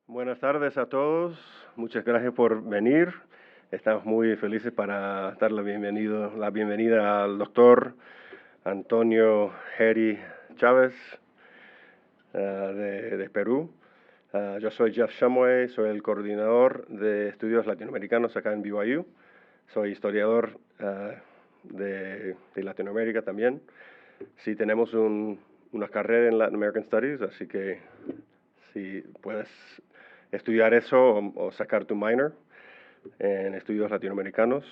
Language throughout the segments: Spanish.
Buenas tardes a todos, muchas gracias por venir. Estamos muy felices para dar la bienvenida al doctor Antonio Geri Chávez de Perú. Yo soy Jeff Shumway, soy el coordinador de estudios latinoamericanos acá en BYU. Soy historiador de Latinoamérica también. Sí, tenemos una carrera en Latin American Studies, así que si puedes estudiar eso o sacar tu minor en estudios latinoamericanos.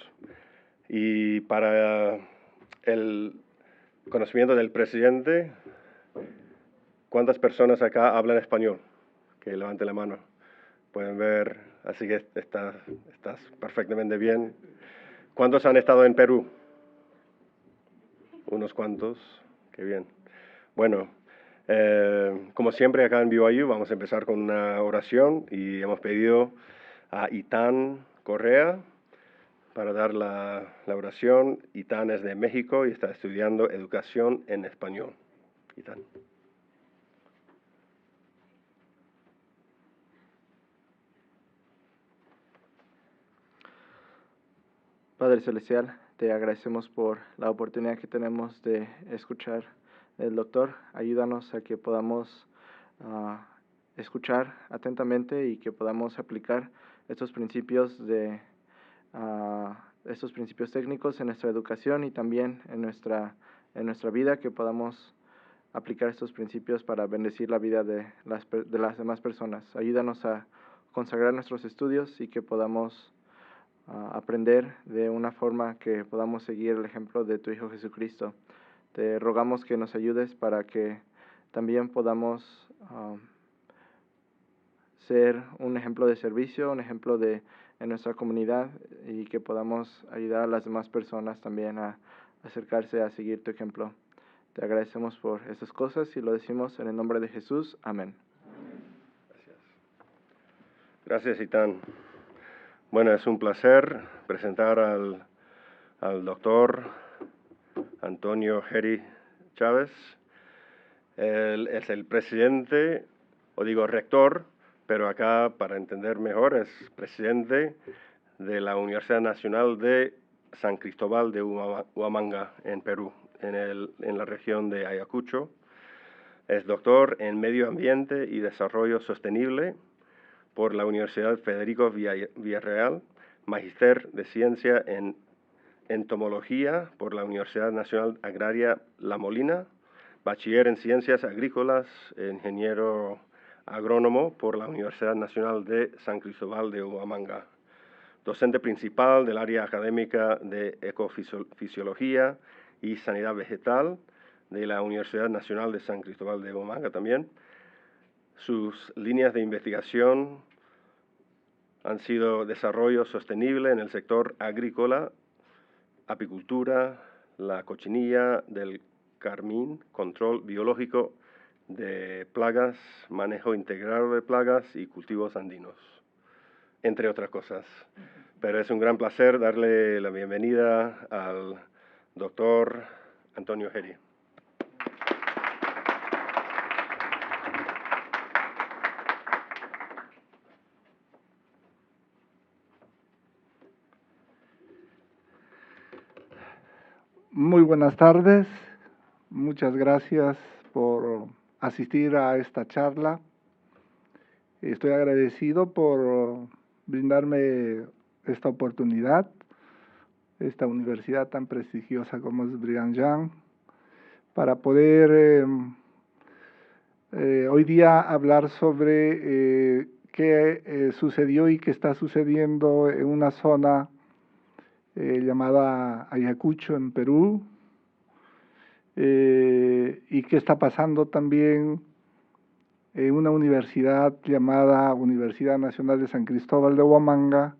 Y para el conocimiento del presidente, ¿cuántas personas acá hablan español? Que levante la mano. Pueden ver, así que estás perfectamente bien. ¿Cuántos han estado en Perú? Unos cuantos, qué bien. Bueno, como siempre acá en BYU vamos a empezar con una oración y hemos pedido a Itán Correa para dar la oración. Itán es de México y está estudiando educación en español. Itán. Padre Celestial, te agradecemos por la oportunidad que tenemos de escuchar el doctor. Ayúdanos a que podamos escuchar atentamente y que podamos aplicar estos principios estos principios técnicos en nuestra educación y también en nuestra vida, que podamos aplicar estos principios para bendecir la vida de las demás personas. Ayúdanos a consagrar nuestros estudios y que podamos aprender de una forma que podamos seguir el ejemplo de tu Hijo Jesucristo. Te rogamos que nos ayudes para que también podamos ser un ejemplo de servicio, un ejemplo en nuestra comunidad, y que podamos ayudar a las demás personas también a acercarse a seguir tu ejemplo. Te agradecemos por estas cosas y lo decimos en el nombre de Jesús. Amén. Gracias. Gracias, Itán. Bueno, es un placer presentar al doctor Antonio Geri Chávez. Él es el presidente, o digo rector, pero acá para entender mejor es presidente de la Universidad Nacional de San Cristóbal de Huamanga en Perú, en la región de Ayacucho. Es doctor en Medio Ambiente y Desarrollo Sostenible por la Universidad Federico Villarreal, magíster de Ciencia en Entomología por la Universidad Nacional Agraria La Molina, bachiller en Ciencias Agrícolas, ingeniero agrónomo por la Universidad Nacional de San Cristóbal de Huamanga, docente principal del área académica de Ecofisiología y Sanidad Vegetal de la Universidad Nacional de San Cristóbal de Huamanga también. Sus líneas de investigación han sido desarrollo sostenible en el sector agrícola, apicultura, la cochinilla del carmín, control biológico de plagas, manejo integrado de plagas y cultivos andinos, entre otras cosas. Pero es un gran placer darle la bienvenida al doctor Antonio Geri. Muy buenas tardes, muchas gracias por asistir a esta charla. Estoy agradecido por brindarme esta oportunidad, esta universidad tan prestigiosa como es Brigham Young, para poder hoy día hablar sobre qué sucedió y qué está sucediendo en una zona llamada Ayacucho, en Perú, y qué está pasando también en una universidad llamada Universidad Nacional de San Cristóbal de Huamanga,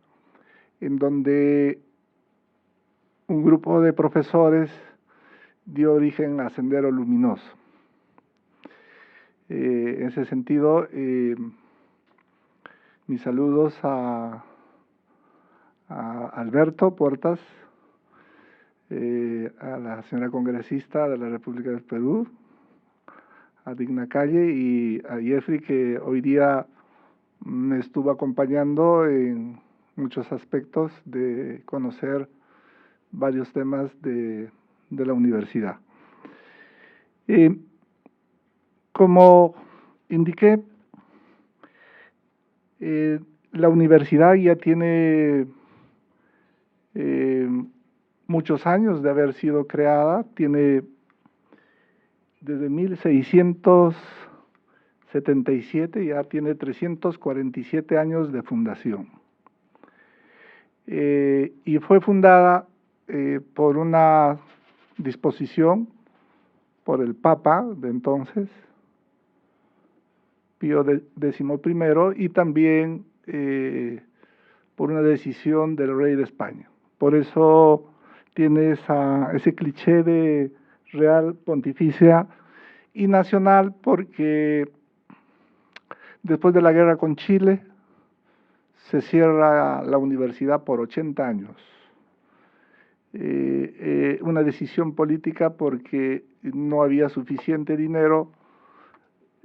en donde un grupo de profesores dio origen a Sendero Luminoso. En ese sentido, mis saludos a Alberto Puertas, a la señora congresista de la República del Perú, Digna Calle, y a Jeffrey, que hoy día me estuvo acompañando en muchos aspectos de conocer varios temas de la universidad. Como indiqué, la universidad ya tiene muchos años de haber sido creada, tiene desde 1677, ya tiene 347 años de fundación. Y fue fundada por una disposición por el Papa de entonces, Pío XI, y también por una decisión del rey de España. Por eso tiene ese cliché de real, pontificia y nacional, porque después de la guerra con Chile se cierra la universidad por 80 años. Una decisión política porque no había suficiente dinero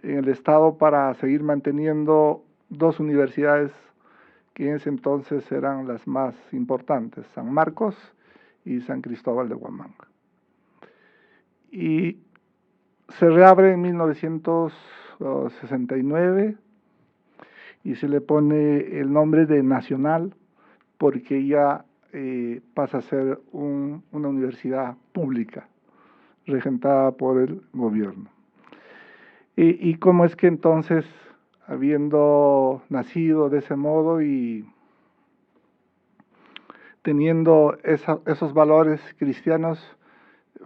en el Estado para seguir manteniendo dos universidades que en ese entonces eran las más importantes, San Marcos y San Cristóbal de Huamanga. Y se reabre en 1969 y se le pone el nombre de Nacional porque ya pasa a ser una universidad pública regentada por el gobierno. Y cómo es que entonces, habiendo nacido de ese modo y teniendo esos valores cristianos,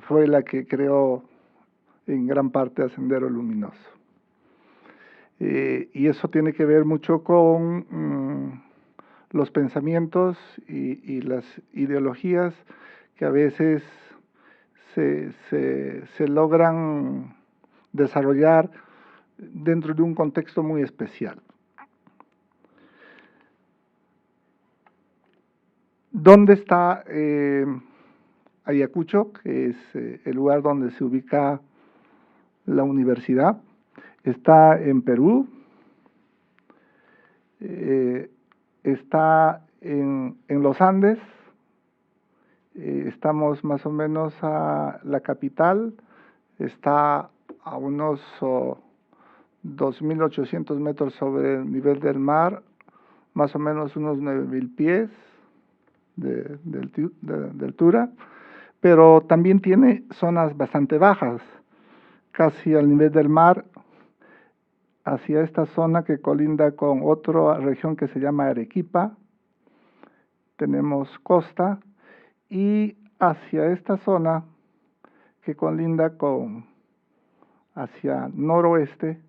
fue la que creó en gran parte a Sendero Luminoso. Y eso tiene que ver mucho con los pensamientos y las ideologías que a veces se logran desarrollar dentro de un contexto muy especial. ¿Dónde está Ayacucho, que es el lugar donde se ubica la universidad? Está en Perú, está en los Andes, estamos más o menos a la capital, está a unos 2.800 metros sobre el nivel del mar, más o menos unos 9.000 pies de altura, pero también tiene zonas bastante bajas, casi al nivel del mar, hacia esta zona que colinda con otra región que se llama Arequipa, tenemos costa, y hacia esta zona que colinda hacia noroeste,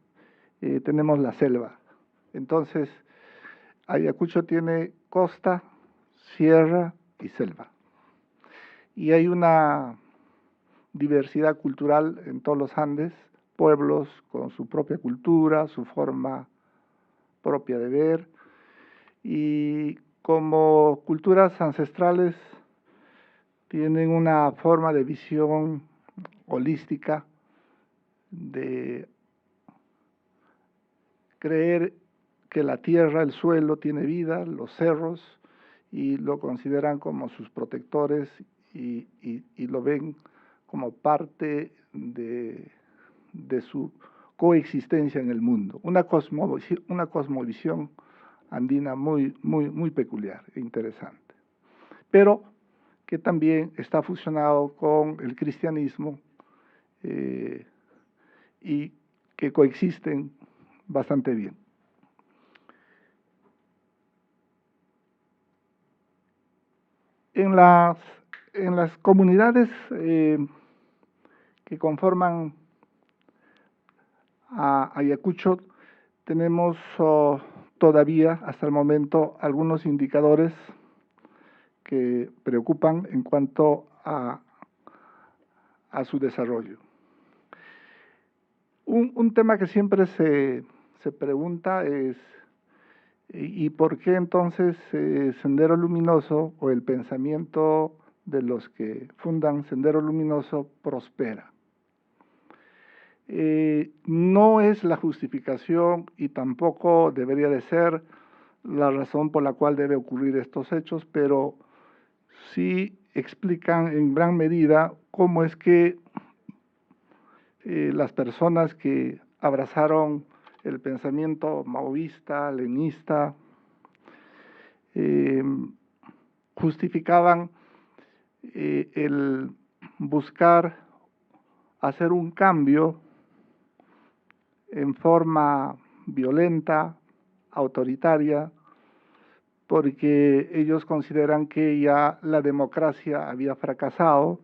tenemos la selva. Entonces, Ayacucho tiene costa, sierra y selva. Y hay una diversidad cultural en todos los Andes, pueblos con su propia cultura, su forma propia de ver, y como culturas ancestrales tienen una forma de visión holística de creer que la tierra, el suelo tiene vida, los cerros, y lo consideran como sus protectores y lo ven como parte de su coexistencia en el mundo. Una cosmovisión andina muy peculiar e interesante, pero que también está fusionado con el cristianismo y que coexisten bastante bien. En las comunidades que conforman a Ayacucho, tenemos todavía hasta el momento algunos indicadores que preocupan en cuanto a su desarrollo. Un tema que siempre se pregunta es ¿y por qué entonces Sendero Luminoso o el pensamiento de los que fundan Sendero Luminoso prospera? no es la justificación y tampoco debería de ser la razón por la cual debe ocurrir estos hechos, pero sí explican en gran medida cómo es que las personas que abrazaron el pensamiento maoísta, leninista, justificaban el buscar hacer un cambio en forma violenta, autoritaria, porque ellos consideran que ya la democracia había fracasado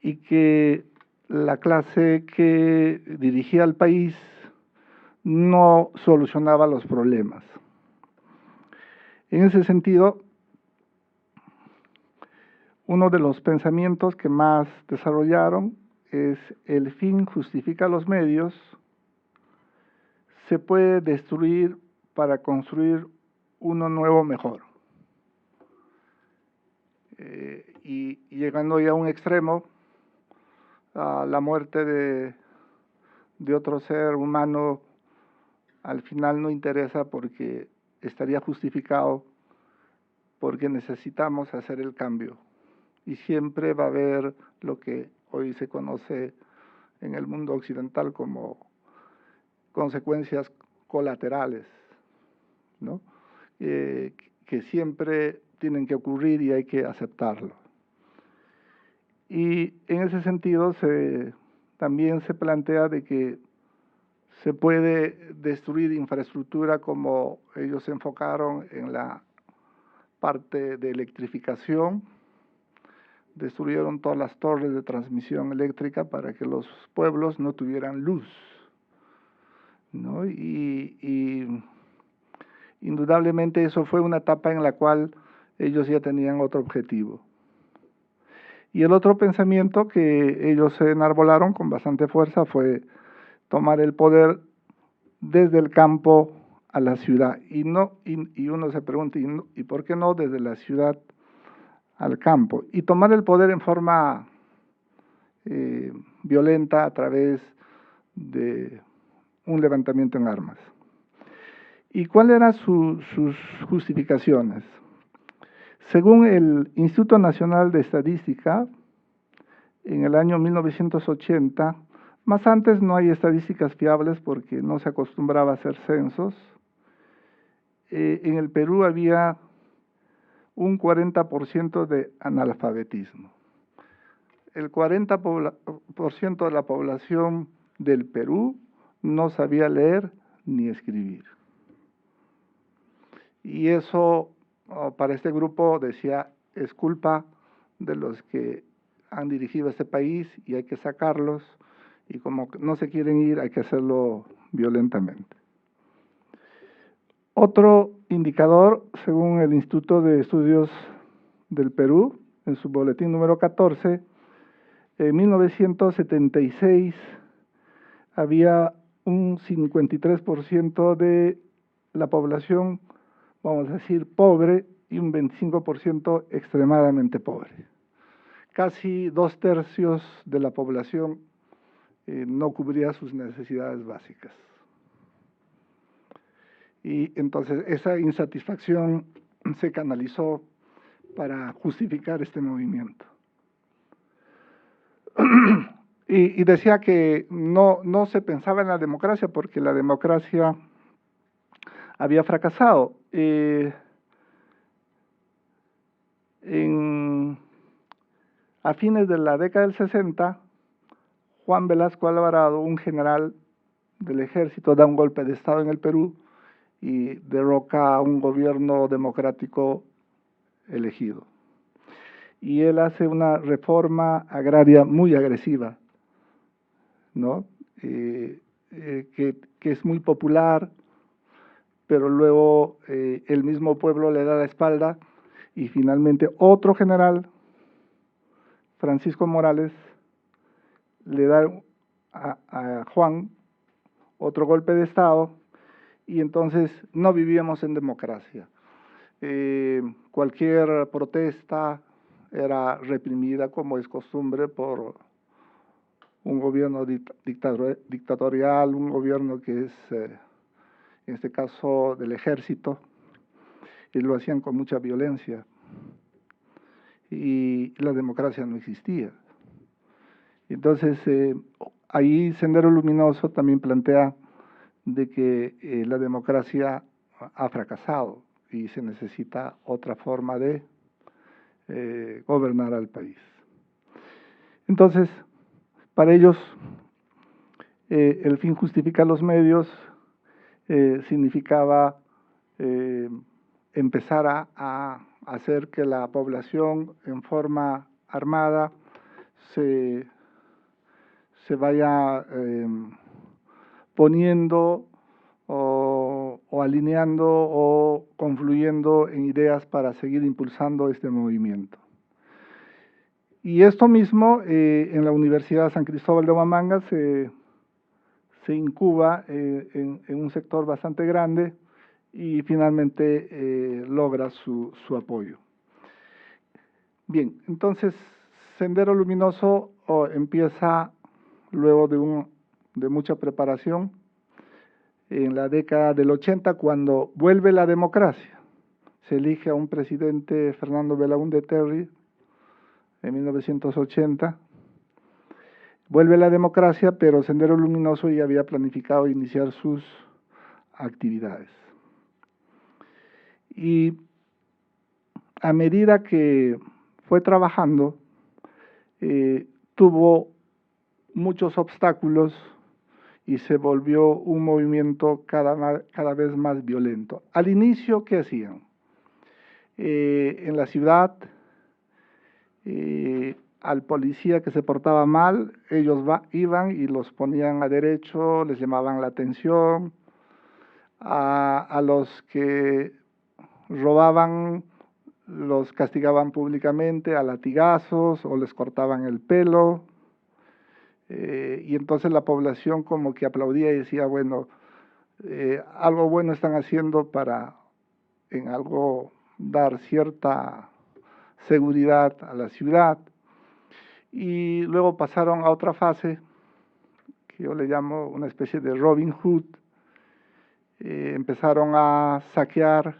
y que la clase que dirigía el país no solucionaba los problemas. En ese sentido, uno de los pensamientos que más desarrollaron es: el fin justifica los medios, se puede destruir para construir uno nuevo mejor. Y llegando ya a un extremo, la muerte de otro ser humano al final no interesa porque estaría justificado, porque necesitamos hacer el cambio. Y siempre va a haber lo que hoy se conoce en el mundo occidental como consecuencias colaterales, ¿no? Que siempre tienen que ocurrir y hay que aceptarlo. Y en ese sentido también se plantea de que se puede destruir infraestructura, como ellos se enfocaron en la parte de electrificación. Destruyeron todas las torres de transmisión eléctrica para que los pueblos no tuvieran luz, ¿no? Y indudablemente eso fue una etapa en la cual ellos ya tenían otro objetivo. Y el otro pensamiento que ellos se enarbolaron con bastante fuerza fue tomar el poder desde el campo a la ciudad. Y uno se pregunta, ¿y por qué no desde la ciudad al campo? Y tomar el poder en forma violenta a través de un levantamiento en armas. ¿Y cuáles eran sus justificaciones? Según el Instituto Nacional de Estadística, en el año 1980, más antes no hay estadísticas fiables porque no se acostumbraba a hacer censos, en el Perú había un 40% de analfabetismo. El 40% de la población del Perú no sabía leer ni escribir. Y eso, para este grupo, decía, es culpa de los que han dirigido este país y hay que sacarlos, y como no se quieren ir, hay que hacerlo violentamente. Otro indicador, según el Instituto de Estudios del Perú, en su boletín número 14, en 1976 había un 53% de la población, vamos a decir, pobre, y un 25% extremadamente pobre. Casi 2/3 de la población no cubría sus necesidades básicas. Y entonces esa insatisfacción se canalizó para justificar este movimiento. Y decía que no se pensaba en la democracia porque la democracia había fracasado. A fines de la década del 60, Juan Velasco Alvarado, un general del ejército, da un golpe de Estado en el Perú y derroca a un gobierno democrático elegido. Y él hace una reforma agraria muy agresiva, ¿no? Que es muy popular, pero luego el mismo pueblo le da la espalda y finalmente otro general, Francisco Morales, le da a Juan otro golpe de Estado y entonces no vivíamos en democracia. Cualquier protesta era reprimida, como es costumbre, por un gobierno dictatorial, un gobierno que es, en este caso, del ejército, y lo hacían con mucha violencia. Y la democracia no existía. Entonces, ahí Sendero Luminoso también plantea de que la democracia ha fracasado y se necesita otra forma de gobernar al país. Entonces, para ellos, el fin justifica los medios, significaba empezar a hacer que la población en forma armada se vaya poniendo o alineando o confluyendo en ideas para seguir impulsando este movimiento. Y esto mismo en la Universidad San Cristóbal de Huamanga se incuba en un sector bastante grande y finalmente logra su apoyo. Bien, entonces Sendero Luminoso empieza luego de mucha preparación en la década del 80, cuando vuelve la democracia. Se elige a un presidente, Fernando Belaúnde Terry, en 1980. Vuelve la democracia, pero Sendero Luminoso ya había planificado iniciar sus actividades. Y a medida que fue trabajando, tuvo muchos obstáculos y se volvió un movimiento cada vez más violento. Al inicio, ¿qué hacían? En la ciudad, al policía que se portaba mal, ellos iban y los ponían a derecho, les llamaban la atención. A los que robaban los castigaban públicamente a latigazos o les cortaban el pelo. Y entonces la población como que aplaudía y decía, bueno, algo bueno están haciendo para en algo dar cierta seguridad a la ciudad. Y luego pasaron a otra fase, que yo le llamo una especie de Robin Hood. Empezaron a saquear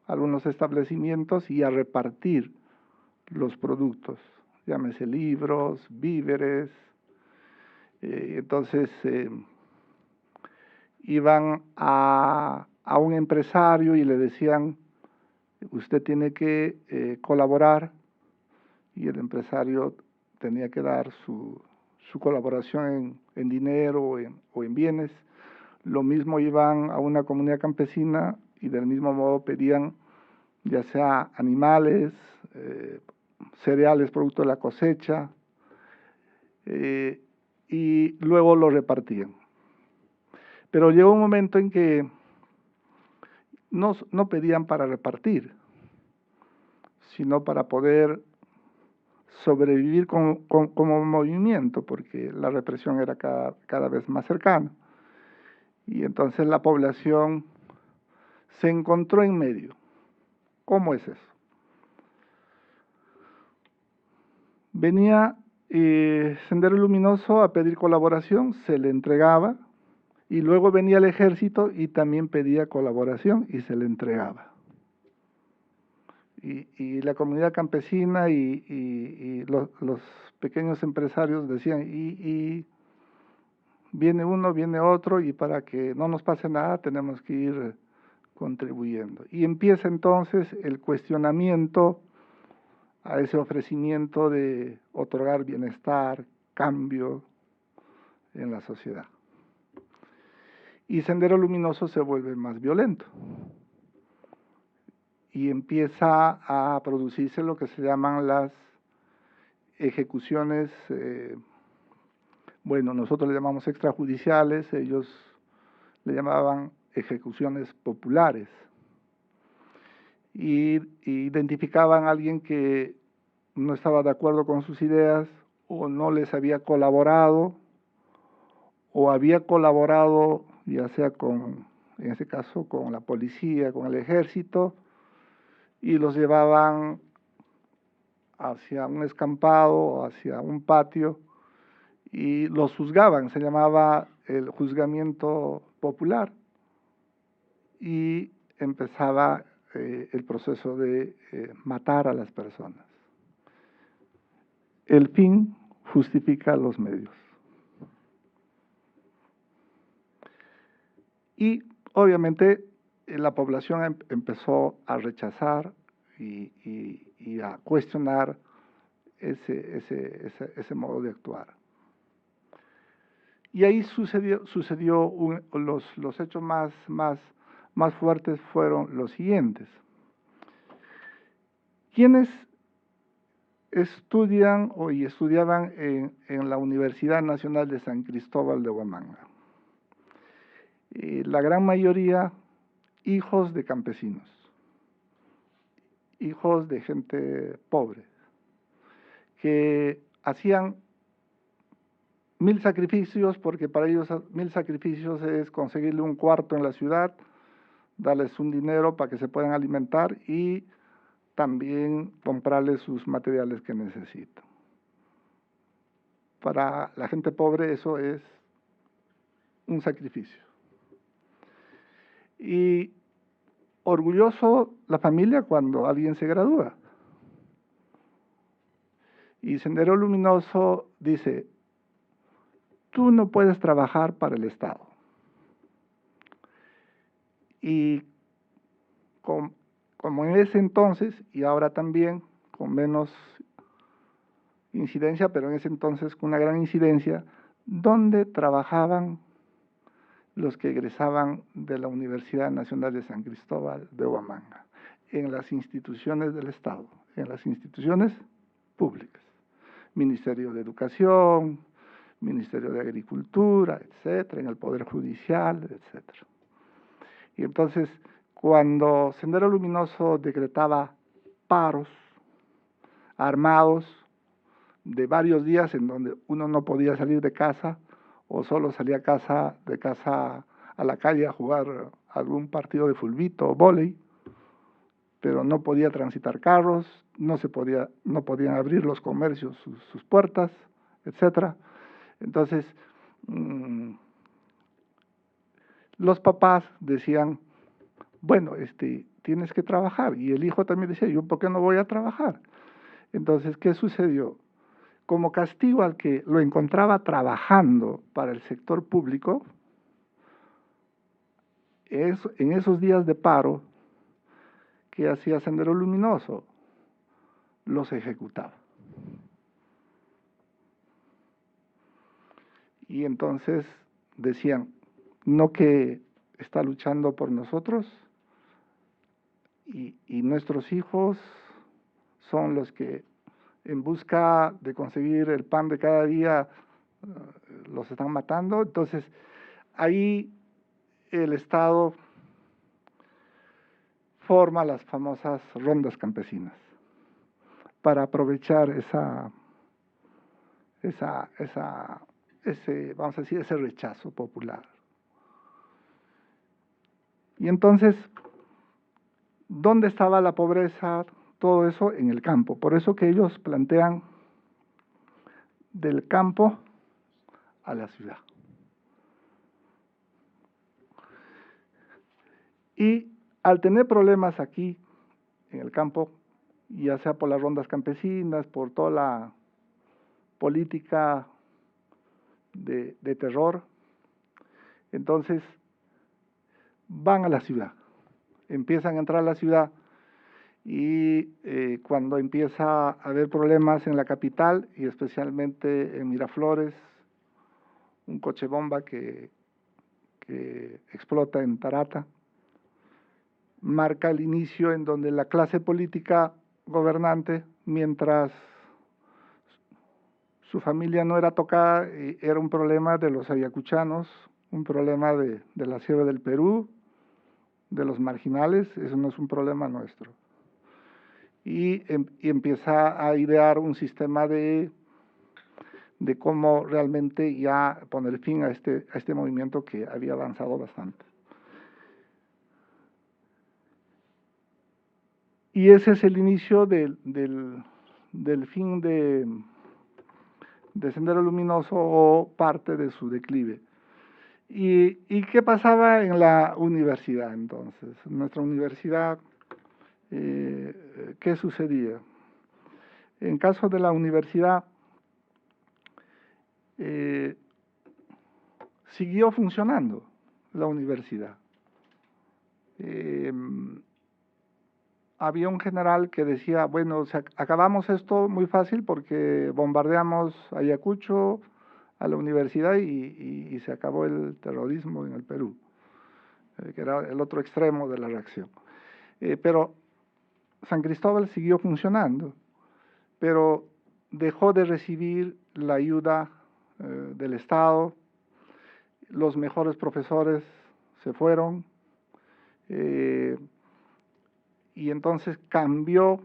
algunos establecimientos y a repartir los productos, llámese libros, víveres. Entonces iban a un empresario y le decían, usted tiene que colaborar, y el empresario tenía que dar su colaboración en dinero o en bienes. Lo mismo iban a una comunidad campesina y del mismo modo pedían ya sea animales, cereales producto de la cosecha, y luego lo repartían. Pero llegó un momento en que no pedían para repartir, sino para poder sobrevivir como movimiento, porque la represión era cada vez más cercana. Y entonces la población se encontró en medio. ¿Cómo es eso? Venía Sendero Luminoso a pedir colaboración, se le entregaba, y luego venía el ejército y también pedía colaboración y se le entregaba. Y la comunidad campesina y los pequeños empresarios decían, y viene uno, viene otro, y para que no nos pase nada tenemos que ir contribuyendo. Y empieza entonces el cuestionamiento a ese ofrecimiento de otorgar bienestar, cambio en la sociedad. Y Sendero Luminoso se vuelve más violento y empieza a producirse lo que se llaman las ejecuciones, bueno, nosotros le llamamos extrajudiciales, ellos le llamaban ejecuciones populares. Y identificaban a alguien que no estaba de acuerdo con sus ideas o no les había colaborado o había colaborado ya sea en ese caso con la policía, con el ejército, y los llevaban hacia un escampado, hacia un patio, y los juzgaban, se llamaba el juzgamiento popular, y empezaba el proceso de matar a las personas. El fin justifica los medios. Y obviamente la población empezó a rechazar y a cuestionar ese modo de actuar. Y ahí sucedió los hechos más fuertes fueron los siguientes. Quienes estudian y estudiaban en la Universidad Nacional de San Cristóbal de Huamanga. La gran mayoría hijos de campesinos, hijos de gente pobre, que hacían 1000 sacrificios, porque para ellos 1000 sacrificios es conseguirle un cuarto en la ciudad, darles un dinero para que se puedan alimentar y también comprarles sus materiales que necesitan. Para la gente pobre eso es un sacrificio. Y orgulloso la familia cuando alguien se gradúa. Y Sendero Luminoso dice, tú no puedes trabajar para el Estado. Y como en ese entonces, y ahora también con menos incidencia, pero en ese entonces con una gran incidencia, donde trabajaban los que egresaban de la Universidad Nacional de San Cristóbal de Huamanga, en las instituciones del Estado, en las instituciones públicas, Ministerio de Educación, Ministerio de Agricultura, etcétera, en el Poder Judicial, etcétera. Y entonces, cuando Sendero Luminoso decretaba paros armados de varios días en donde uno no podía salir de casa o solo salía de casa a la calle a jugar algún partido de fulbito o vóley, pero no podía transitar carros, no podían abrir los comercios sus puertas, etcétera. Entonces, los papás decían, bueno, tienes que trabajar, y el hijo también decía, yo ¿por qué no voy a trabajar? Entonces, ¿qué sucedió? Como castigo al que lo encontraba trabajando para el sector público, en esos días de paro que hacía Sendero Luminoso, los ejecutaba. Y entonces decían, no que está luchando por nosotros, y nuestros hijos son los que en busca de conseguir el pan de cada día los están matando. Entonces ahí el Estado forma las famosas rondas campesinas para aprovechar vamos a decir, ese rechazo popular. Y entonces, ¿dónde estaba la pobreza? Todo eso en el campo. Por eso que ellos plantean del campo a la ciudad. Y al tener problemas aquí en el campo, ya sea por las rondas campesinas, por toda la política de terror, entonces van a la ciudad, empiezan a entrar a la ciudad, y cuando empieza a haber problemas en la capital y especialmente en Miraflores, un coche bomba que explota en Tarata, marca el inicio en donde la clase política gobernante, mientras su familia no era tocada, era un problema de los ayacuchanos, un problema de la Sierra del Perú, de los marginales, eso no es un problema nuestro. Y empieza a idear un sistema de cómo realmente ya poner fin a este movimiento que había avanzado bastante. Y ese es el inicio del fin de Sendero Luminoso o parte de su declive. ¿Y qué pasaba en la universidad entonces? En nuestra universidad, ¿qué sucedía? En caso de la universidad, siguió funcionando la universidad. Había un general que decía, bueno, acabamos esto muy fácil porque bombardeamos Ayacucho, a la universidad y se acabó el terrorismo en el Perú, que era el otro extremo de la reacción. Pero San Cristóbal siguió funcionando, pero dejó de recibir la ayuda del Estado, los mejores profesores se fueron, y entonces cambió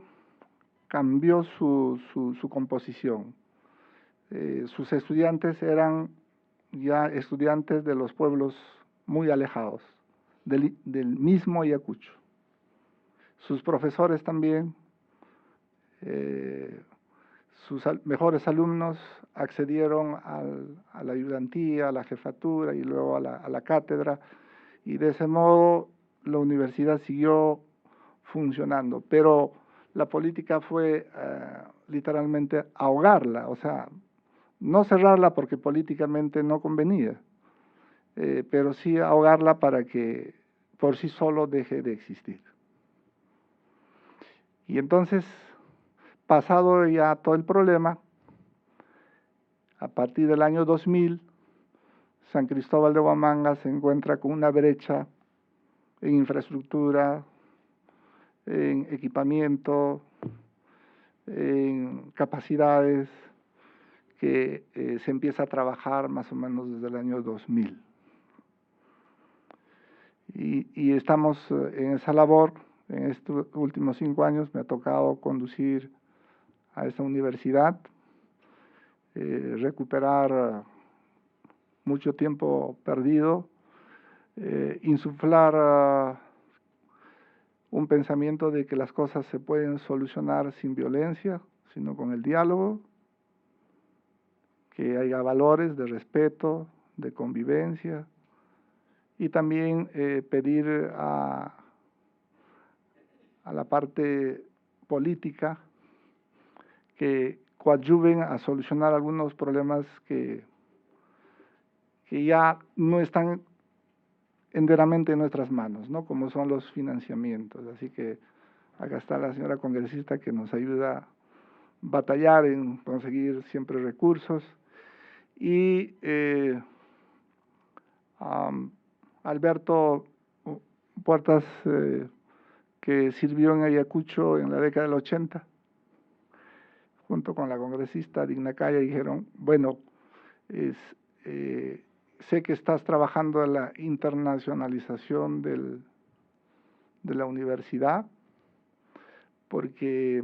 su composición. Sus estudiantes eran ya estudiantes de los pueblos muy alejados, del mismo Ayacucho. Sus profesores también, sus mejores alumnos accedieron a la ayudantía, a la jefatura y luego a la cátedra, y de ese modo la universidad siguió funcionando, pero la política fue literalmente ahogarla, o sea, no cerrarla porque políticamente no convenía, pero sí ahogarla para que por sí solo deje de existir. Y entonces, pasado ya todo el problema, a partir del año 2000, San Cristóbal de Huamanga se encuentra con una brecha en infraestructura, en equipamiento, en capacidades, que se empieza a trabajar más o menos desde el año 2000. Y estamos en esa labor. En estos últimos 5 años me ha tocado conducir a esta universidad, recuperar mucho tiempo perdido, insuflar un pensamiento de que las cosas se pueden solucionar sin violencia, sino con el diálogo, que haya valores de respeto, de convivencia, y también pedir a la parte política que coadyuven a solucionar algunos problemas que ya no están enteramente en nuestras manos, ¿no? Como son los financiamientos. Así que acá está la señora congresista que nos ayuda a batallar en conseguir siempre recursos. Y Alberto Puertas, que sirvió en Ayacucho en la década del 80, junto con la congresista Digna Calla, dijeron, bueno, sé que estás trabajando en la internacionalización de la universidad, porque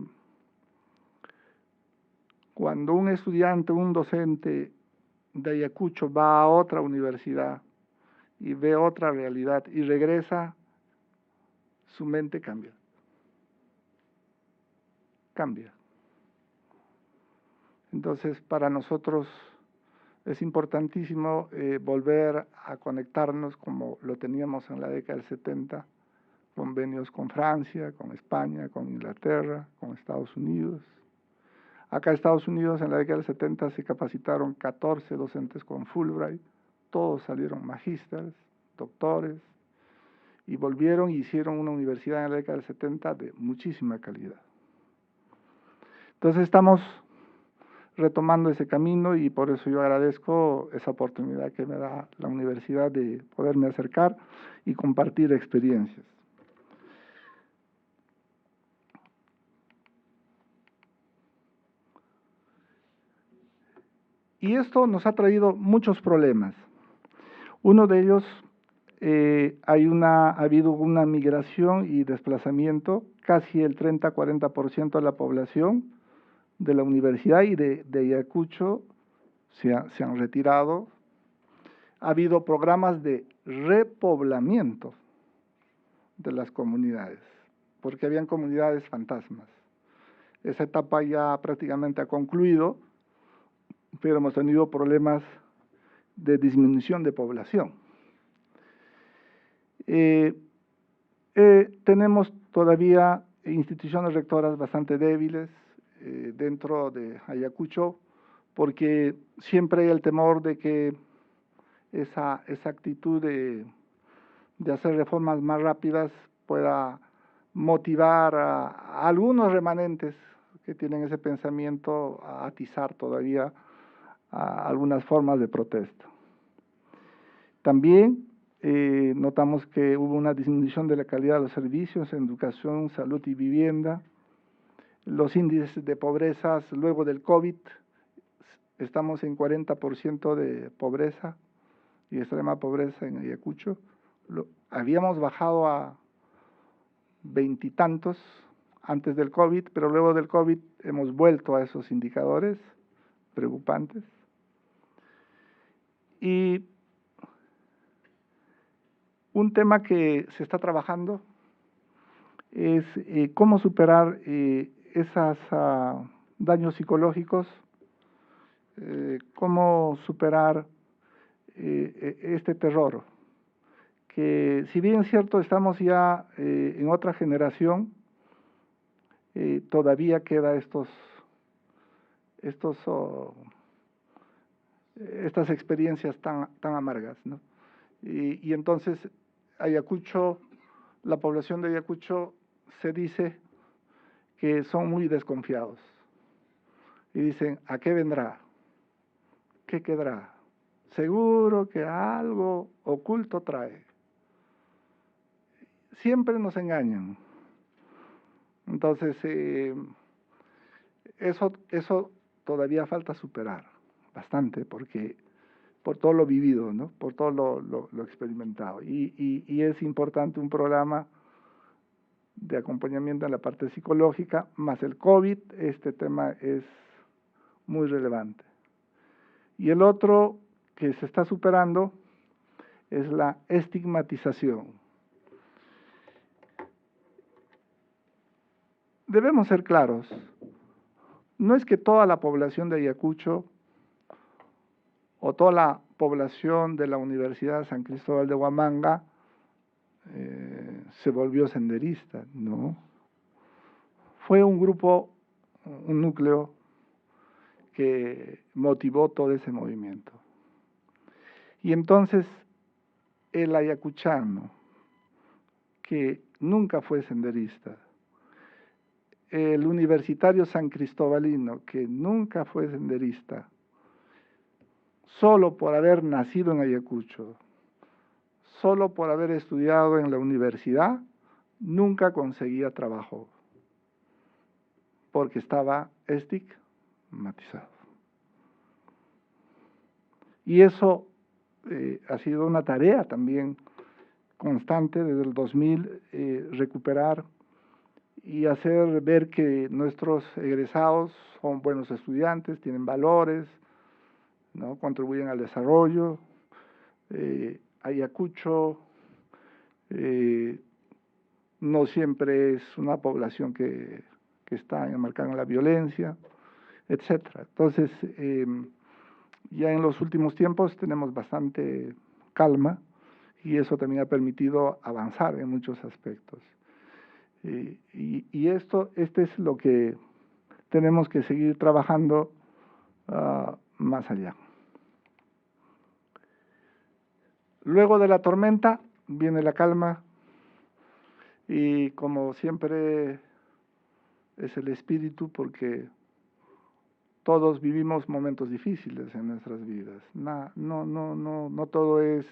cuando un estudiante, un docente de Ayacucho va a otra universidad y ve otra realidad y regresa, su mente cambia. Entonces, para nosotros es importantísimo volver a conectarnos como lo teníamos en la década del 70, convenios con Francia, con España, con Inglaterra, con Estados Unidos. Acá en Estados Unidos en la década del 70 se capacitaron 14 docentes con Fulbright, todos salieron magísteres, doctores, y volvieron y hicieron una universidad en la década del 70 de muchísima calidad. Entonces estamos retomando ese camino y por eso yo agradezco esa oportunidad que me da la universidad de poderme acercar y compartir experiencias. Y esto nos ha traído muchos problemas. Uno de ellos, ha habido una migración y desplazamiento, casi el 30-40% de la población de la universidad y de Ayacucho se han retirado. Ha habido programas de repoblamiento de las comunidades, porque habían comunidades fantasmas. Esa etapa ya prácticamente ha concluido pero hemos tenido problemas de disminución de población. Tenemos todavía instituciones rectoras bastante débiles dentro de Ayacucho, porque siempre hay el temor de que esa actitud de hacer reformas más rápidas pueda motivar a algunos remanentes que tienen ese pensamiento a atizar todavía a algunas formas de protesta. También notamos que hubo una disminución de la calidad de los servicios en educación, salud y vivienda. Los índices de pobreza luego del COVID, estamos en 40% de pobreza y extrema pobreza en Ayacucho. Habíamos bajado a 20 y tantos antes del COVID, pero luego del COVID hemos vuelto a esos indicadores preocupantes. Y un tema que se está trabajando es cómo superar esos daños psicológicos, cómo superar este terror, que si bien es cierto estamos ya en otra generación, todavía queda estas experiencias tan amargas, ¿no? Y entonces Ayacucho, la población de Ayacucho se dice que son muy desconfiados y dicen, ¿a qué vendrá? ¿Qué quedará? Seguro que algo oculto trae. Siempre nos engañan. Entonces, eso todavía falta superar bastante, porque por todo lo vivido, ¿no? Por todo lo experimentado. Y es importante un programa de acompañamiento en la parte psicológica, más el COVID, este tema es muy relevante. Y el otro que se está superando es la estigmatización. Debemos ser claros, no es que toda la población de Ayacucho o toda la población de la Universidad San Cristóbal de Huamanga se volvió senderista, no. Fue un grupo, un núcleo que motivó todo ese movimiento. Y entonces el ayacuchano, que nunca fue senderista, el universitario san cristobalino, que nunca fue senderista, solo por haber nacido en Ayacucho, solo por haber estudiado en la universidad, nunca conseguía trabajo, porque estaba estigmatizado. Y eso ha sido una tarea también constante desde el 2000, recuperar y hacer ver que nuestros egresados son buenos estudiantes, tienen valores, ¿no? Contribuyen al desarrollo. Ayacucho no siempre es una población que está enmarcada en la violencia, etcétera. Entonces, ya en los últimos tiempos tenemos bastante calma y eso también ha permitido avanzar en muchos aspectos. Y este es lo que tenemos que seguir trabajando más allá. Luego de la tormenta viene la calma y como siempre es el espíritu, porque todos vivimos momentos difíciles en nuestras vidas. No todo es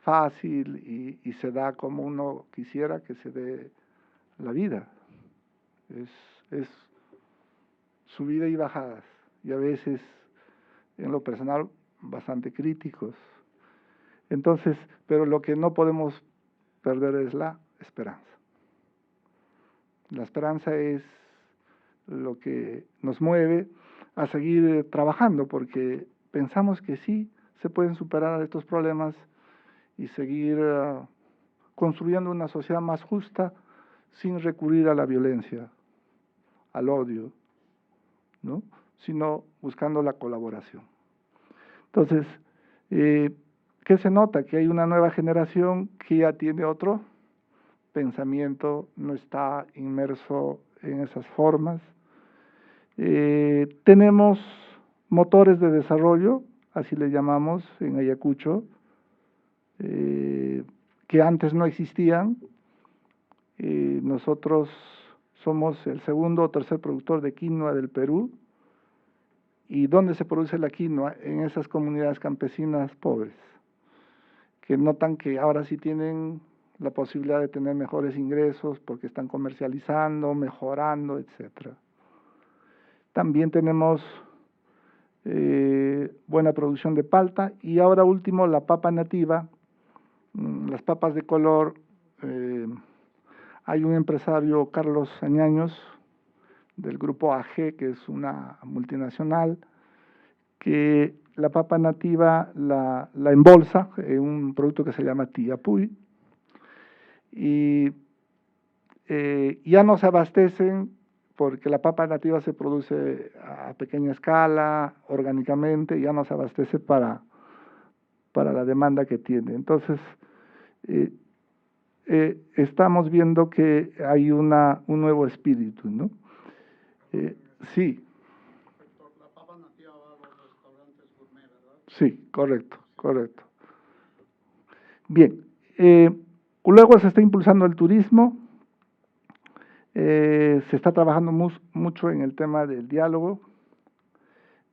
fácil y se da como uno quisiera que se dé la vida. Es subida y bajadas, y a veces en lo personal bastante críticos. Entonces, pero lo que no podemos perder es la esperanza. La esperanza es lo que nos mueve a seguir trabajando, porque pensamos que sí se pueden superar estos problemas y seguir construyendo una sociedad más justa sin recurrir a la violencia, al odio, ¿no? sino buscando la colaboración. Entonces, ¿qué se nota? Que hay una nueva generación que ya tiene otro pensamiento, no está inmerso en esas formas. Tenemos motores de desarrollo, así le llamamos en Ayacucho, que antes no existían. Nosotros somos el segundo o tercer productor de quinoa del Perú. ¿Y dónde se produce la quinoa? En esas comunidades campesinas pobres, que notan que ahora sí tienen la posibilidad de tener mejores ingresos porque están comercializando, mejorando, etcétera. También tenemos buena producción de palta y ahora último la papa nativa, las papas de color. Hay un empresario, Carlos Añaños, del grupo AG, que es una multinacional, que la papa nativa la embolsa en un producto que se llama Tiapuy, y ya no se abastecen porque la papa nativa se produce a pequeña escala, orgánicamente, ya no se abastece para la demanda que tiene. Entonces, estamos viendo que hay un nuevo espíritu, ¿no? Sí. La papa nativa va a los restaurantes gourmet, ¿verdad? Sí, correcto, correcto. Bien, luego se está impulsando el turismo, se está trabajando mucho en el tema del diálogo,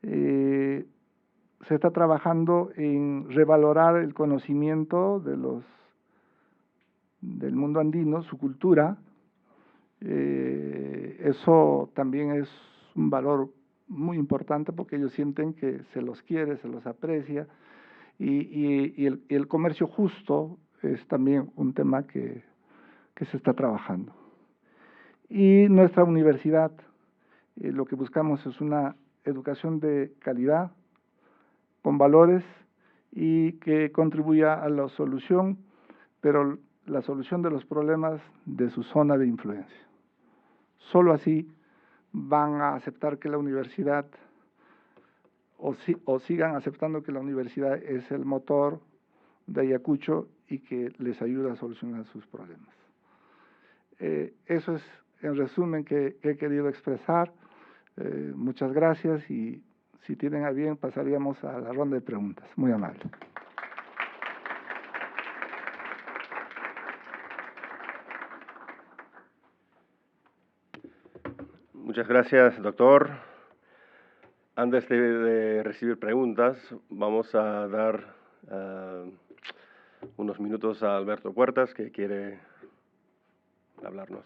se está trabajando en revalorar el conocimiento del mundo andino, su cultura. Eso también es un valor muy importante porque ellos sienten que se los quiere, se los aprecia, y el comercio justo es también un tema que se está trabajando. Y nuestra universidad, lo que buscamos es una educación de calidad, con valores y que contribuya a la solución, pero la solución de los problemas de su zona de influencia. Solo así van a aceptar que la universidad, o sigan aceptando que la universidad es el motor de Ayacucho y que les ayuda a solucionar sus problemas. Eso es, en resumen, que he querido expresar. Muchas gracias, y si tienen a bien pasaríamos a la ronda de preguntas. Muy amable. Muchas gracias, doctor. Antes de recibir preguntas, vamos a dar unos minutos a Alberto Puertas, que quiere hablarnos.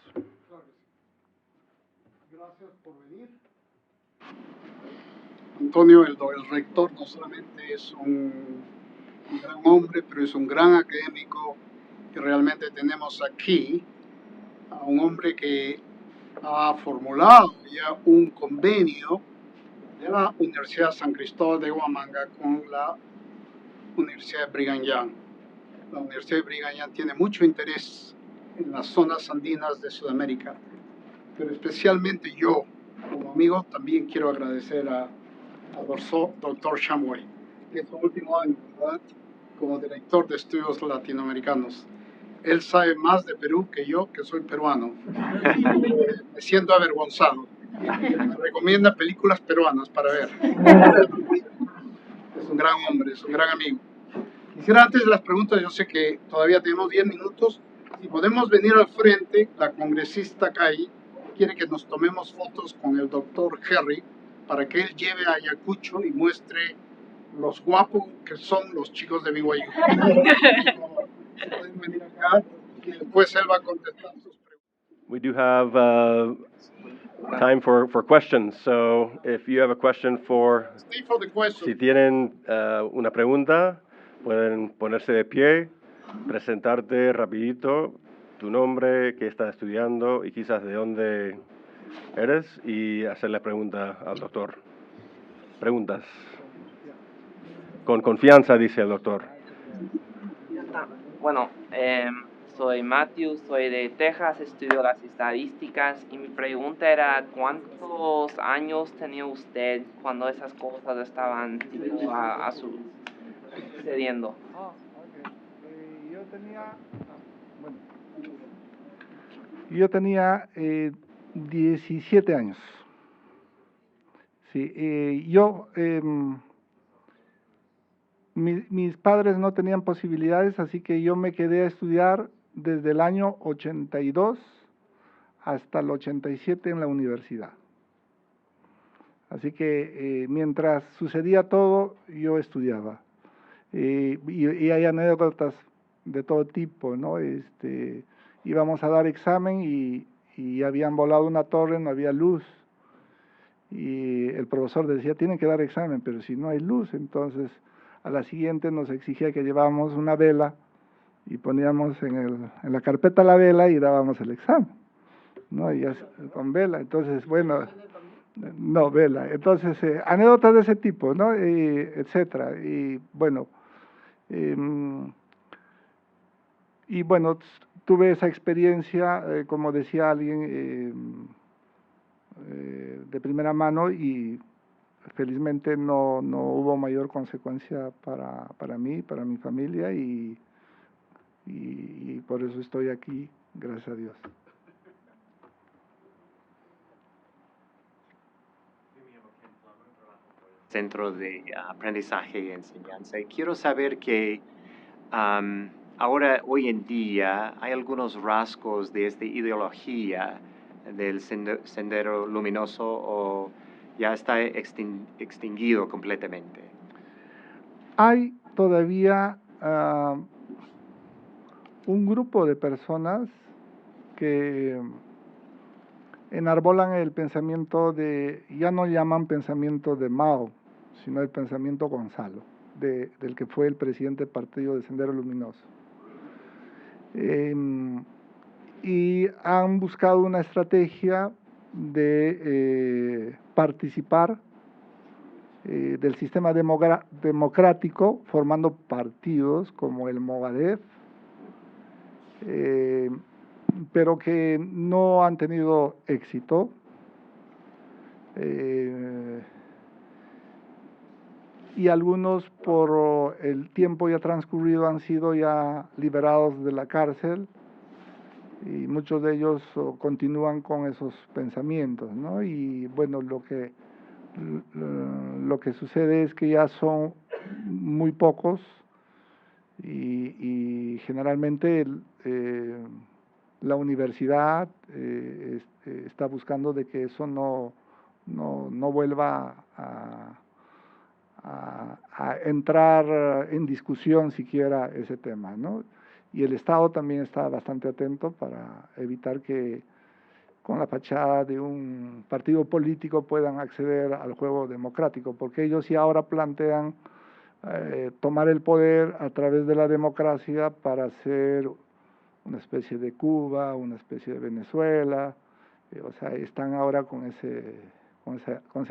Gracias por venir. Antonio, el rector, no solamente es un gran hombre, pero es un gran académico, que realmente tenemos aquí a un hombre que ha formulado ya un convenio de la Universidad San Cristóbal de Huamanga con la Universidad de Brigham Young. La Universidad de Brigham Young tiene mucho interés en las zonas andinas de Sudamérica, pero especialmente yo, como amigo, también quiero agradecer al doctor Shamway, que es su último año, ¿verdad?, como director de estudios latinoamericanos. Él sabe más de Perú que yo, que soy peruano. Me siento avergonzado. Me recomienda películas peruanas para ver. Es un gran hombre, es un gran amigo. Quisiera, antes de las preguntas, yo sé que todavía tenemos 10 minutos, si podemos venir al frente, la congresista Kai quiere que nos tomemos fotos con el doctor Harry para que él lleve a Ayacucho y muestre los guapos que son los chicos de BYU. Pueden venir acá y después él va a contestar sus preguntas. We do have time for questions, so if you have a question Stay for the question. si tienen una pregunta, pueden ponerse de pie, presentarte rapidito, tu nombre, qué estás estudiando y quizás de dónde eres, y hacer la pregunta al doctor. Preguntas. Con confianza, dice el doctor. Bueno, Soy Matthew, soy de Texas, estudio las estadísticas y mi pregunta era ¿cuántos años tenía usted cuando esas cosas estaban tipo, sucediendo? Yo tenía 17 años. Sí, mis padres no tenían posibilidades, así que yo me quedé a estudiar desde el año 82 hasta el 87 en la universidad. Así que mientras sucedía todo, yo estudiaba. Y hay anécdotas de todo tipo, ¿no? Íbamos a dar examen y habían volado una torre, no había luz. Y el profesor decía, tienen que dar examen, pero si no hay luz, entonces a la siguiente nos exigía que llevábamos una vela y poníamos en la carpeta la vela y dábamos el examen, ¿no? Y con vela, entonces, bueno, no, vela. Entonces, anécdotas de ese tipo, ¿no? Etcétera. Y bueno, tuve esa experiencia, como decía alguien, de primera mano y felizmente no hubo mayor consecuencia para mí, para mi familia y por eso estoy aquí, gracias a Dios. Centro de aprendizaje y enseñanza. Y quiero saber que ahora, hoy en día, hay algunos rasgos de esta ideología del sendero luminoso o ya está extinguido completamente. Hay todavía un grupo de personas que enarbolan el pensamiento ya no llaman pensamiento de Mao, sino el pensamiento Gonzalo, del que fue el presidente del partido de Sendero Luminoso. Y han buscado una estrategia de participar del sistema democrático formando partidos como el Movadef, pero que no han tenido éxito. Y algunos por el tiempo ya transcurrido han sido ya liberados de la cárcel y muchos de ellos continúan con esos pensamientos, ¿no? Y bueno, lo que sucede es que ya son muy pocos y generalmente la universidad está buscando de que eso no vuelva a entrar en discusión siquiera ese tema, ¿no? Y el Estado también está bastante atento para evitar que con la fachada de un partido político puedan acceder al juego democrático, porque ellos sí ahora plantean tomar el poder a través de la democracia para hacer una especie de Cuba, una especie de Venezuela, o sea, están ahora con esa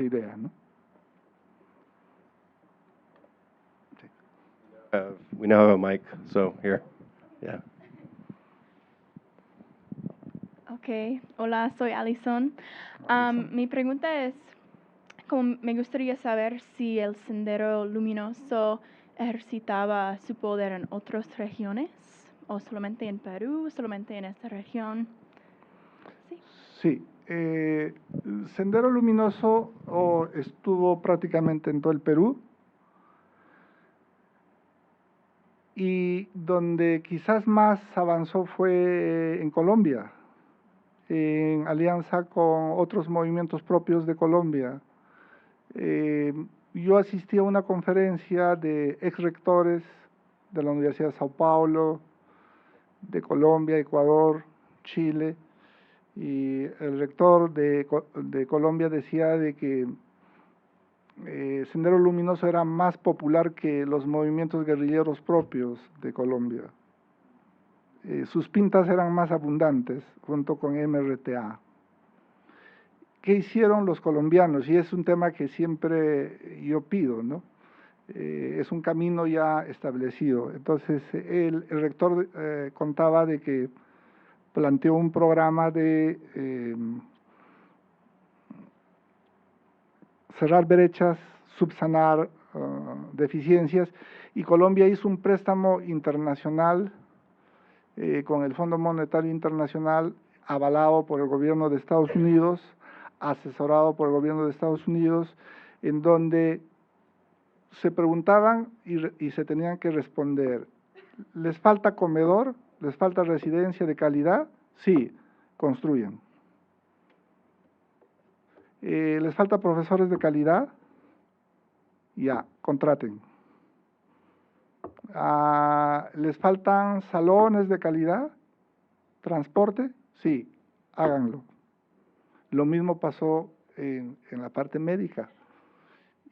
idea, ¿no? We now have a mic, so here, yeah. Okay, hola, soy Alison. Mi pregunta es, como me gustaría saber si el Sendero Luminoso ejercitaba su poder en otras regiones, o solamente en Perú, solamente en esta región. Sí, Sendero Luminoso estuvo prácticamente en todo el Perú, y donde quizás más avanzó fue en Colombia, en alianza con otros movimientos propios de Colombia. Yo asistí a una conferencia de ex rectores de la Universidad de Sao Paulo, de Colombia, Ecuador, Chile, y el rector de Colombia decía de que Sendero Luminoso era más popular que los movimientos guerrilleros propios de Colombia. Sus pintas eran más abundantes, junto con MRTA. ¿Qué hicieron los colombianos? Y es un tema que siempre yo pido, ¿no? es un camino ya establecido. Entonces, el rector contaba de que planteó un programa de cerrar brechas, subsanar deficiencias, y Colombia hizo un préstamo internacional con el Fondo Monetario Internacional, avalado por el gobierno de Estados Unidos, asesorado por el gobierno de Estados Unidos, en donde se preguntaban y se tenían que responder: ¿les falta comedor? ¿Les falta residencia de calidad? Sí, construyan. ¿Les falta profesores de calidad? Ya, contraten. ¿Les faltan salones de calidad? ¿Transporte? Sí, háganlo. Lo mismo pasó en la parte médica.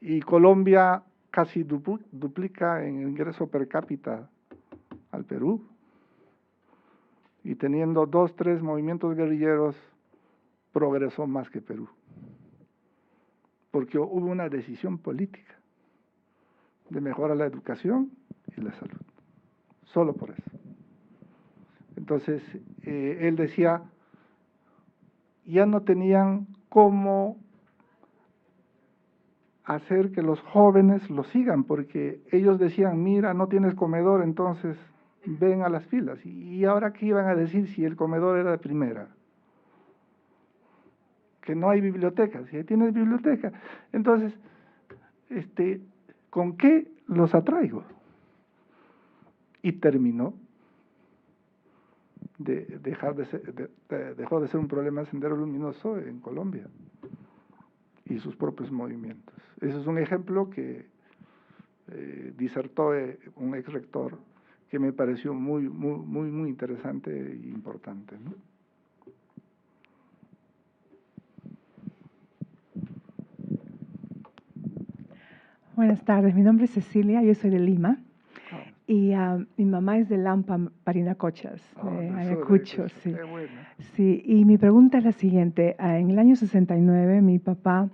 Y Colombia casi duplica en ingreso per cápita al Perú. Y teniendo 2, 3 movimientos guerrilleros, progresó más que Perú. Porque hubo una decisión política de mejorar la educación y la salud. Solo por eso. Entonces, él decía, ya no tenían cómo hacer que los jóvenes lo sigan, porque ellos decían, mira, no tienes comedor, entonces ven a las filas. ¿Y ahora qué iban a decir si el comedor era de primera? Que no hay biblioteca. Si tienes biblioteca, entonces, ¿con qué los atraigo? Y terminó. Dejó de ser un problema el Sendero Luminoso en Colombia y sus propios movimientos. Ese es un ejemplo que disertó un ex rector que me pareció muy interesante e importante, ¿no? Buenas tardes, mi nombre es Cecilia, yo soy de Lima. Y mi mamá es de Lampa, Parinacochas, de Ayacucho, sí. Qué bueno. Sí, y mi pregunta es la siguiente. En el año 69, mi papá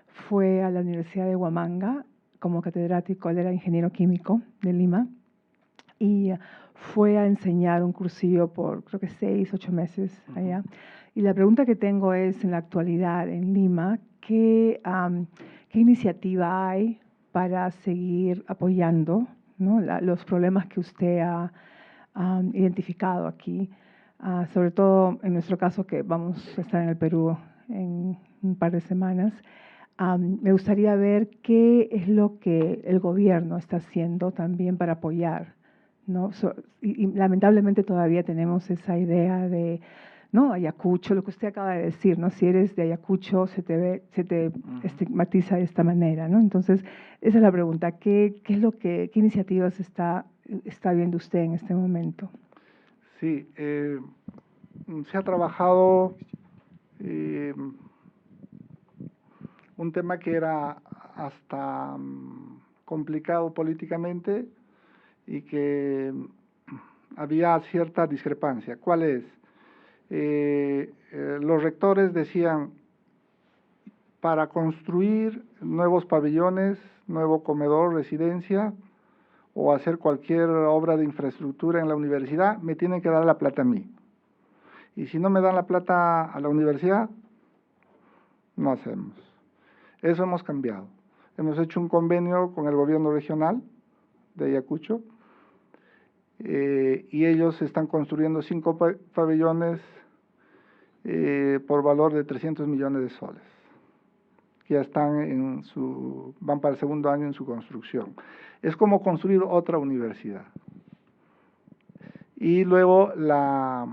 fue a la Universidad de Huamanga como catedrático, él era ingeniero químico de Lima, y fue a enseñar un cursillo por, creo que 6, 8 meses allá. Y la pregunta que tengo es, en la actualidad, en Lima, ¿qué iniciativa hay para seguir apoyando, ¿no?, los problemas que usted ha identificado aquí, sobre todo en nuestro caso que vamos a estar en el Perú en un par de semanas? Me gustaría ver qué es lo que el gobierno está haciendo también para apoyar, ¿no? Y lamentablemente todavía tenemos esa idea de, ¿no?, Ayacucho, lo que usted acaba de decir, ¿no? Si eres de Ayacucho se te estigmatiza de esta manera, ¿no? Entonces, esa es la pregunta. ¿Qué iniciativas está viendo usted en este momento? Sí, se ha trabajado un tema que era hasta complicado políticamente y que había cierta discrepancia. ¿Cuál es? Los rectores decían, para construir nuevos pabellones, nuevo comedor, residencia, o hacer cualquier obra de infraestructura en la universidad, me tienen que dar la plata a mí. Y si no me dan la plata a la universidad, no hacemos. Eso hemos cambiado. Hemos hecho un convenio con el gobierno regional de Ayacucho, y ellos están construyendo 5 pabellones por valor de 300 millones de soles, que ya están van para el segundo año en su construcción. Es como construir otra universidad. Y luego la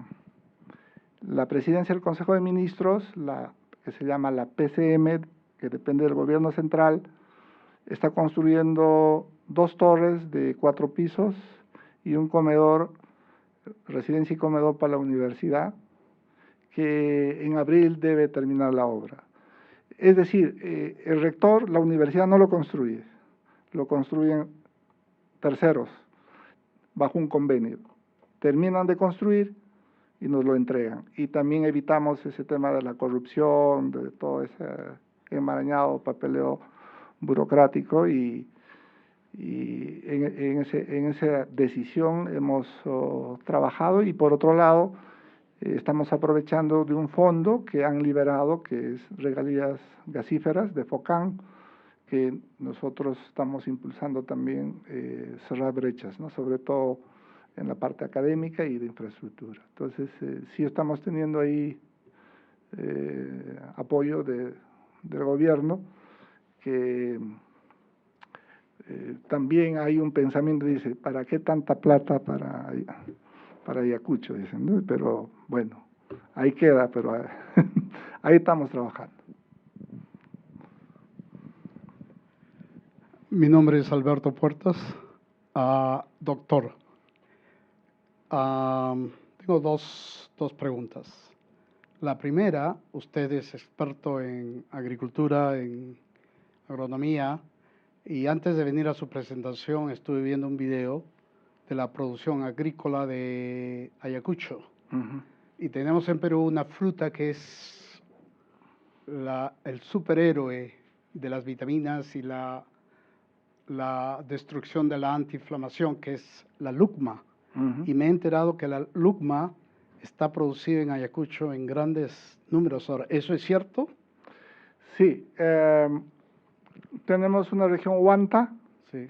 presidencia del Consejo de Ministros, que se llama la PCM, que depende del gobierno central, está construyendo 2 torres de 4 pisos y un comedor, residencia y comedor para la universidad, que en abril debe terminar la obra. Es decir, el rector, la universidad no lo construye, lo construyen terceros, bajo un convenio. Terminan de construir y nos lo entregan. Y también evitamos ese tema de la corrupción, de todo ese enmarañado papeleo burocrático, y Y en esa decisión hemos trabajado, y por otro lado estamos aprovechando de un fondo que han liberado, que es regalías gasíferas de FOCAN, que nosotros estamos impulsando también cerrar brechas, ¿no? Sobre todo en la parte académica y de infraestructura. Entonces, sí estamos teniendo ahí apoyo del gobierno, que también hay un pensamiento, dice, ¿para qué tanta plata para Ayacucho? Dicen, ¿no? Pero bueno, ahí queda, pero ahí estamos trabajando. Mi nombre es Alberto Puertas. Doctor, tengo dos preguntas. La primera, usted es experto en agricultura, en agronomía, y antes de venir a su presentación estuve viendo un video de la producción agrícola de Ayacucho. Y tenemos en Perú una fruta que es el superhéroe de las vitaminas y la destrucción de la antiinflamación, que es la lucma. Y me he enterado que la lucma está producida en Ayacucho en grandes números ahora. ¿Eso es cierto? Sí, tenemos una región Huanta, sí,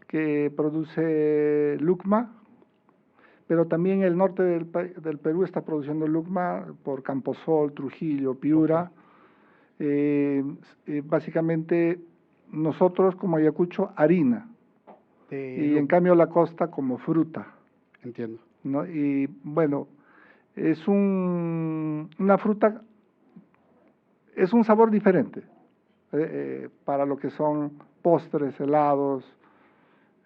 que produce lucma, pero también el norte del Perú está produciendo lucma por Camposol, Trujillo, Piura. Básicamente nosotros como Ayacucho, harina, y en cambio la costa como fruta. Entiendo. ¿No? Y bueno, es una fruta, es un sabor diferente para lo que son postres, helados.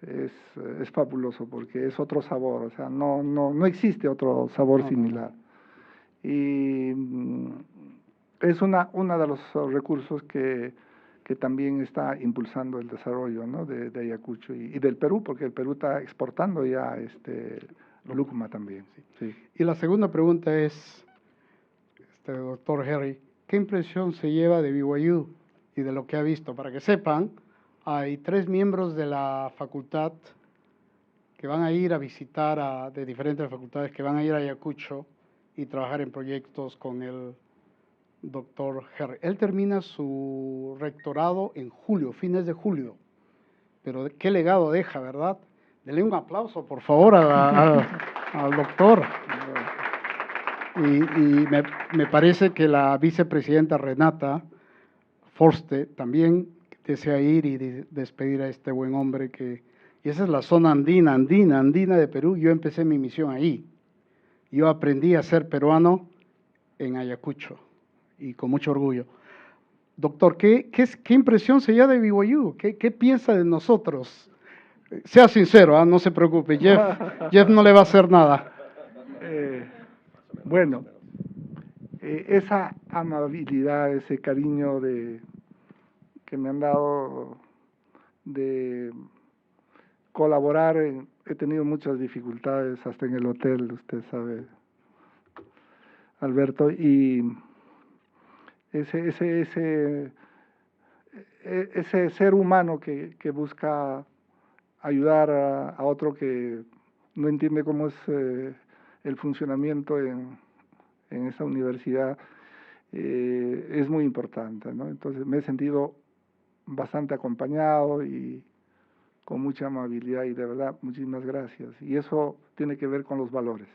Es fabuloso porque es otro sabor, o sea, no existe otro sabor similar. Y es una de los recursos que también está impulsando el desarrollo, ¿no? de Ayacucho y del Perú, porque el Perú está exportando ya lucma también. Sí. Y la segunda pregunta es, doctor Harry, ¿qué impresión se lleva de BYU y de lo que ha visto? Para que sepan, hay 3 miembros de la facultad que van a ir a visitar de diferentes facultades, que van a ir a Ayacucho y trabajar en proyectos con el doctor Harry. Él termina su rectorado en julio, fines de julio. Pero qué legado deja, ¿verdad? Dele un aplauso, por favor, al doctor. Y me parece que la vicepresidenta Renata Forste también desea ir y despedir a este buen hombre y esa es la zona andina de Perú. Yo empecé mi misión ahí. Yo aprendí a ser peruano en Ayacucho y con mucho orgullo. Doctor, ¿qué impresión se lleva de BYU? ¿Qué piensa de nosotros? Sea sincero, no se preocupe, Jeff no le va a hacer nada. Bueno, esa amabilidad, ese cariño que me han dado de colaborar, he tenido muchas dificultades hasta en el hotel, usted sabe, Alberto, y ese ser humano que busca ayudar a otro que no entiende cómo es el funcionamiento en esa universidad, es muy importante, ¿no? Entonces me he sentido bastante acompañado y con mucha amabilidad, y de verdad muchísimas gracias. Y eso tiene que ver con los valores,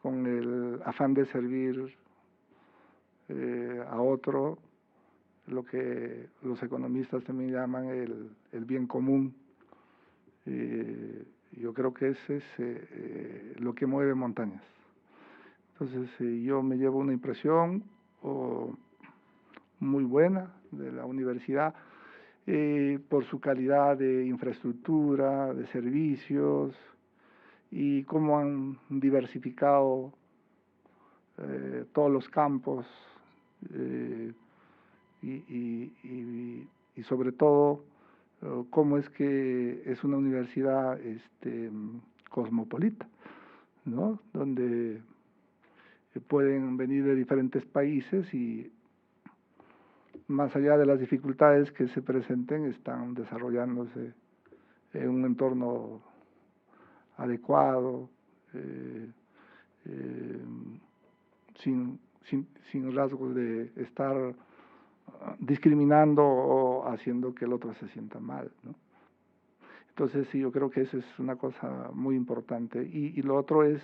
con el afán de servir a otro, lo que los economistas también llaman el bien común. Yo creo que ese es lo que mueve montañas. Entonces yo me llevo una impresión muy buena de la universidad, por su calidad de infraestructura, de servicios, y cómo han diversificado todos los campos, y sobre todo cómo es que es una universidad cosmopolita, ¿no? Donde pueden venir de diferentes países y más allá de las dificultades que se presenten, están desarrollándose en un entorno adecuado, sin rasgos de estar discriminando o haciendo que el otro se sienta mal, ¿no? Entonces, sí, yo creo que eso es una cosa muy importante. Y lo otro es,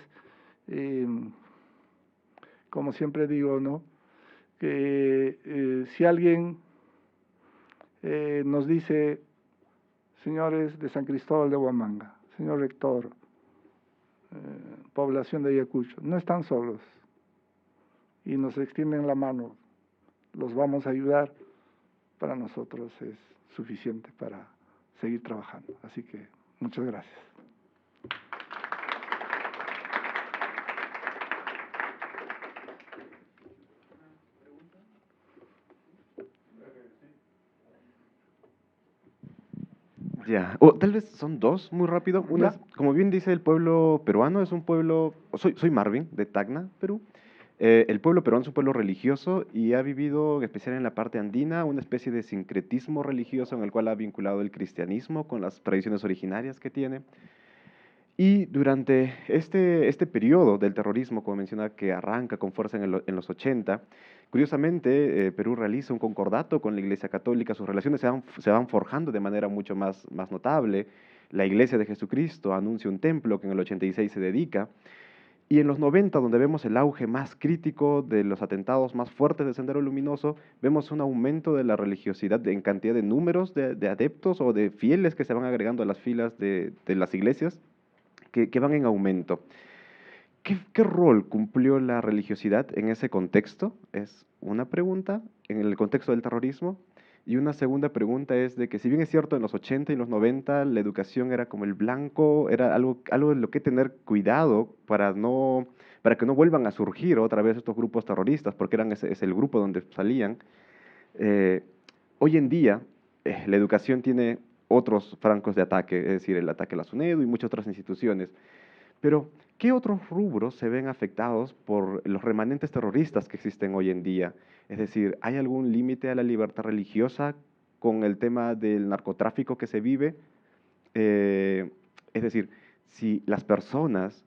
como siempre digo, ¿no?, que si alguien nos dice, señores de San Cristóbal de Huamanga, señor rector, población de Ayacucho, no están solos, y nos extienden la mano, los vamos a ayudar, para nosotros es suficiente para seguir trabajando. Así que muchas gracias. Ya, o tal vez son dos, muy rápido. Una Ya. es, como bien dice el pueblo peruano, es un pueblo, soy Marvin, de Tacna, Perú. El pueblo peruano es un pueblo religioso y ha vivido, en especial en la parte andina, una especie de sincretismo religioso en el cual ha vinculado el cristianismo con las tradiciones originarias que tiene. Y durante este periodo del terrorismo, como menciona, que arranca con fuerza en los 80, curiosamente Perú realiza un concordato con la Iglesia Católica, sus relaciones se van forjando de manera mucho más notable. La Iglesia de Jesucristo anuncia un templo que en el 86 se dedica, y en los 90, donde vemos el auge más crítico de los atentados más fuertes de Sendero Luminoso, vemos un aumento de la religiosidad en cantidad de números de adeptos o de fieles que se van agregando a las filas de las iglesias, que van en aumento. ¿Qué rol cumplió la religiosidad en ese contexto? Es una pregunta, en el contexto del terrorismo. Y una segunda pregunta es de que, si bien es cierto, en los 80 y los 90 la educación era como el blanco, era algo en lo que tener cuidado para que no vuelvan a surgir otra vez estos grupos terroristas, porque es el grupo donde salían. Hoy en día, la educación tiene otros francos de ataque, es decir, el ataque a la SUNEDU y muchas otras instituciones. Pero, ¿qué otros rubros se ven afectados por los remanentes terroristas que existen hoy en día? Es decir, ¿hay algún límite a la libertad religiosa con el tema del narcotráfico que se vive? Es decir, si las personas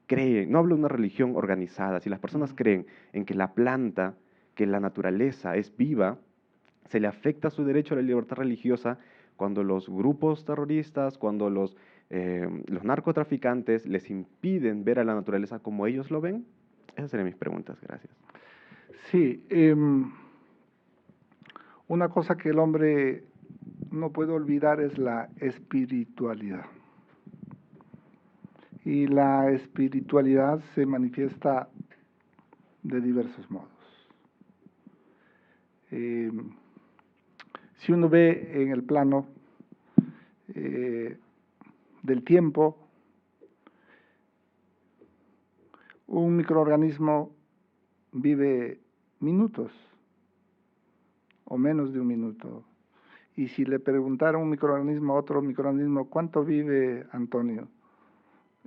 creen, no hablo de una religión organizada, si las personas creen en que la planta, que la naturaleza es viva, se le afecta su derecho a la libertad religiosa cuando los grupos terroristas, cuando los narcotraficantes les impiden ver a la naturaleza como ellos lo ven. Esas serían mis preguntas, gracias. Sí, una cosa que el hombre no puede olvidar es la espiritualidad. Y la espiritualidad se manifiesta de diversos modos. Si uno ve en el plano del tiempo, un microorganismo vive minutos o menos de un minuto. Y si le preguntara un microorganismo a otro microorganismo, ¿cuánto vive Antonio?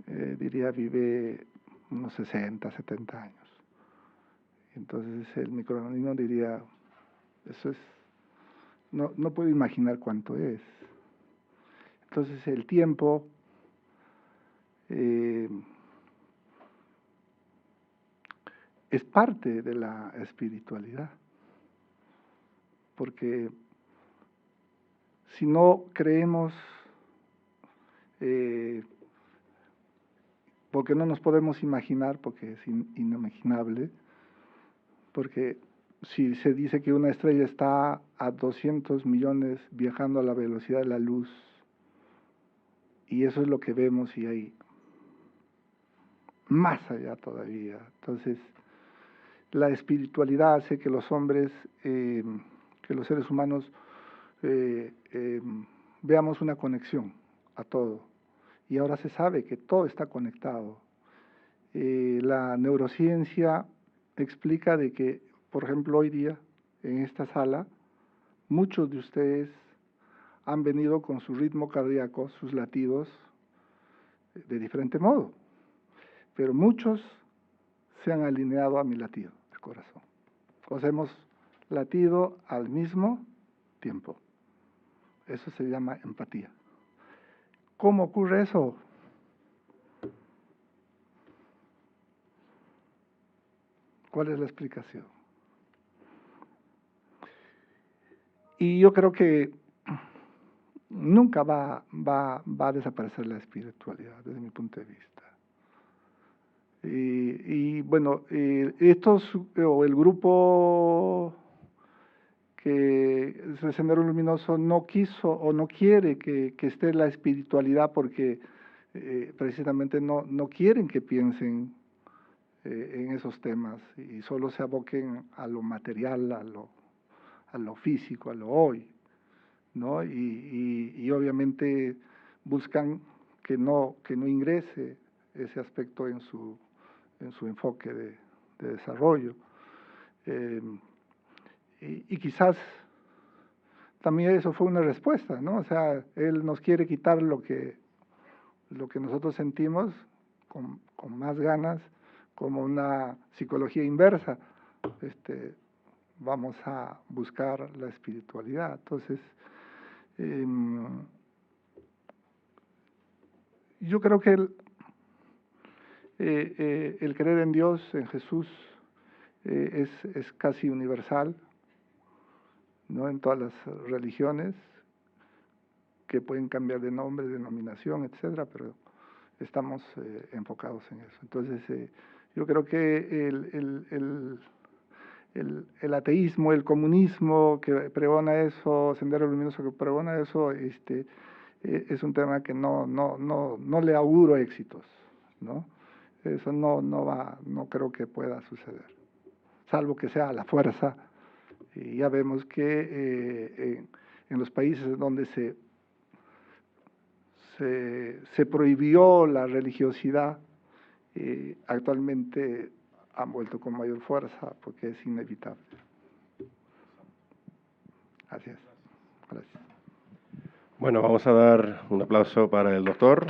Diría, vive unos 60, 70 años. Entonces el microorganismo diría, eso es, no puedo imaginar cuánto es. Entonces el tiempo es parte de la espiritualidad, porque si no creemos, porque no nos podemos imaginar, porque es inimaginable, porque si se dice que una estrella está a 200 millones viajando a la velocidad de la luz, y eso es lo que vemos, y hay más allá todavía. Entonces, la espiritualidad hace que los hombres, que los seres humanos, veamos una conexión a todo. Y ahora se sabe que todo está conectado. La neurociencia explica de que, por ejemplo, hoy día, en esta sala, muchos de ustedes han venido con su ritmo cardíaco, sus latidos, de diferente modo, pero muchos se han alineado a mi latido del corazón. O sea, hemos latido al mismo tiempo. Eso se llama empatía. ¿Cómo ocurre eso? ¿Cuál es la explicación? Y yo creo que nunca va a desaparecer la espiritualidad, desde mi punto de vista. Y bueno, o el grupo que es el Sendero Luminoso no quiso o no quiere que esté la espiritualidad porque precisamente no quieren que piensen en esos temas y solo se aboquen a lo material, a lo físico, a lo hoy, ¿no? Y obviamente buscan que no ingrese ese aspecto en su enfoque de desarrollo. Y quizás también eso fue una respuesta, ¿no? O sea, él nos quiere quitar lo que nosotros sentimos con más ganas, como una psicología inversa. Vamos a buscar la espiritualidad. Entonces, yo creo que el creer en Dios, en Jesús, es casi universal, ¿no? En todas las religiones, que pueden cambiar de nombre, denominación, etcétera, pero estamos enfocados en eso. Entonces, yo creo que el ateísmo, el comunismo que pregona eso, Sendero Luminoso que pregona eso, es un tema que no le auguro éxitos, ¿no? Eso no creo que pueda suceder, salvo que sea a la fuerza. Y ya vemos que en los países donde se prohibió la religiosidad, actualmente han vuelto con mayor fuerza porque es inevitable. Gracias. Gracias. Bueno, vamos a dar un aplauso para el doctor.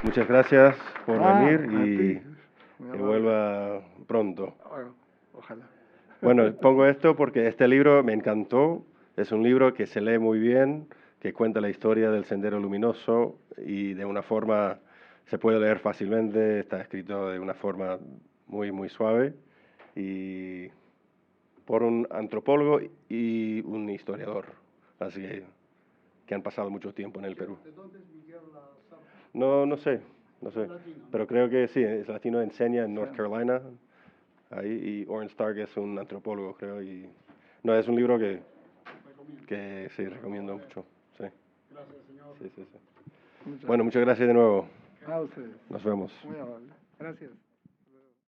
Muchas gracias por venir y que vuelva pronto. Bueno, ojalá. Bueno, pongo esto porque este libro me encantó. Es un libro que se lee muy bien, que cuenta la historia del Sendero Luminoso y de una forma, se puede leer fácilmente, está escrito de una forma muy, muy suave y por un antropólogo y un historiador, así que han pasado mucho tiempo en el Perú. ¿De dónde es Miguel Zappa? No sé, Latino, pero creo que sí, es latino, enseña en North Carolina, ahí, y Oren Stark es un antropólogo, creo, y no, es un libro que sí, recomiendo mucho, sí. Gracias, señor. Sí. Bueno, muchas gracias de nuevo. A ustedes. Nos vemos. Muy amable. Gracias.